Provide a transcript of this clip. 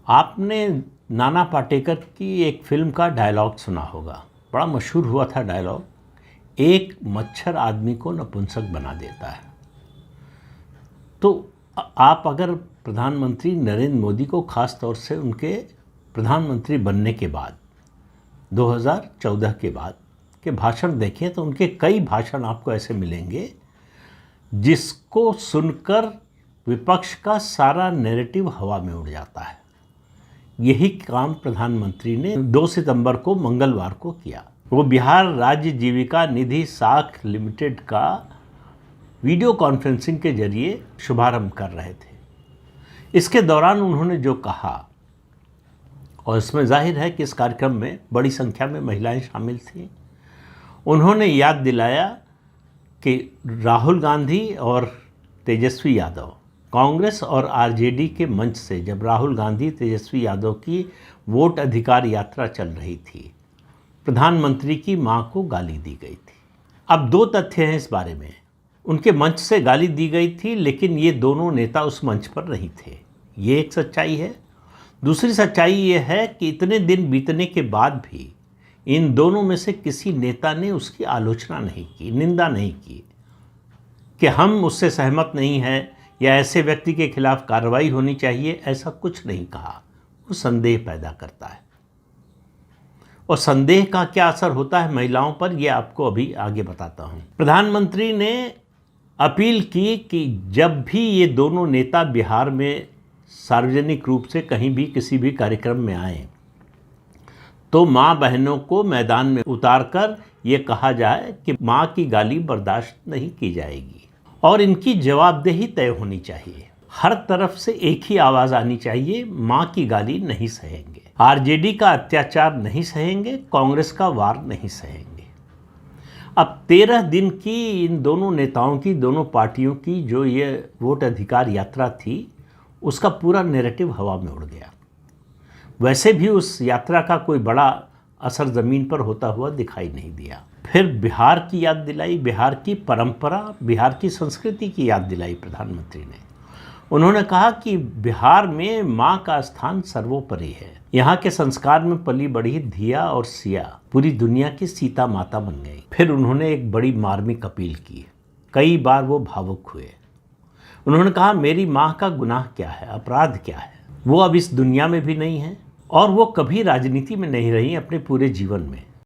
आपने नाना पाटेकर की एक फिल्म का डायलॉग सुना होगा, बड़ा मशहूर हुआ था डायलॉग, एक मच्छर आदमी को नपुंसक बना देता है। तो आप अगर प्रधानमंत्री नरेंद्र मोदी को ख़ास तौर से उनके प्रधानमंत्री बनने के बाद 2014 के बाद के भाषण देखें तो उनके कई भाषण आपको ऐसे मिलेंगे जिसको सुनकर विपक्ष का सारा नैरेटिव हवा में उड़ जाता है। यही काम प्रधानमंत्री ने 2 सितंबर को मंगलवार को किया। वो बिहार राज्य जीविका निधि साख लिमिटेड का वीडियो कॉन्फ्रेंसिंग के जरिए शुभारंभ कर रहे थे। इसके दौरान उन्होंने जो कहा, और इसमें जाहिर है कि इस कार्यक्रम में बड़ी संख्या में महिलाएं शामिल थीं, उन्होंने याद दिलाया कि राहुल गांधी और तेजस्वी यादव कांग्रेस और आरजेडी के मंच से जब राहुल गांधी तेजस्वी यादव की वोट अधिकार यात्रा चल रही थी, प्रधानमंत्री की मां को गाली दी गई थी। अब 2 तथ्य हैं इस बारे में। उनके मंच से गाली दी गई थी, लेकिन ये दोनों नेता उस मंच पर नहीं थे, ये एक सच्चाई है। दूसरी सच्चाई ये है कि इतने दिन बीतने के बाद भी इन दोनों में से किसी नेता ने उसकी आलोचना नहीं की, निंदा नहीं की कि हम उससे सहमत नहीं हैं या ऐसे व्यक्ति के खिलाफ कार्रवाई होनी चाहिए, ऐसा कुछ नहीं कहा। वो संदेह पैदा करता है, और संदेह का क्या असर होता है महिलाओं पर, ये आपको अभी आगे बताता हूँ। प्रधानमंत्री ने अपील की कि जब भी ये दोनों नेता बिहार में सार्वजनिक रूप से कहीं भी किसी भी कार्यक्रम में आए तो माँ बहनों को मैदान में उतारकर ये कहा जाए कि माँ की गाली बर्दाश्त नहीं की जाएगी और इनकी जवाबदेही तय होनी चाहिए। हर तरफ से एक ही आवाज़ आनी चाहिए, माँ की गाली नहीं सहेंगे, आरजेडी का अत्याचार नहीं सहेंगे, कांग्रेस का वार नहीं सहेंगे। अब 13 दिन की इन दोनों नेताओं की, दोनों पार्टियों की जो ये वोट अधिकार यात्रा थी, उसका पूरा नैरेटिव हवा में उड़ गया। वैसे भी उस यात्रा का कोई बड़ा असर ज़मीन पर होता हुआ दिखाई नहीं दिया। फिर बिहार की याद दिलाई, बिहार की परंपरा, बिहार की संस्कृति की याद दिलाई प्रधानमंत्री ने। उन्होंने कहा कि बिहार में माँ का स्थान सर्वोपरि है। यहाँ के संस्कार में पली बढ़ी धिया और सिया पूरी दुनिया की सीता माता बन गई। फिर उन्होंने एक बड़ी मार्मिक अपील की, कई बार वो भावुक हुए। उन्होंने कहा, मेरी माँ का गुनाह क्या है, अपराध क्या है। वो अब इस दुनिया में भी नहीं है और वो कभी राजनीति में नहीं रही अपने पूरे जीवन में।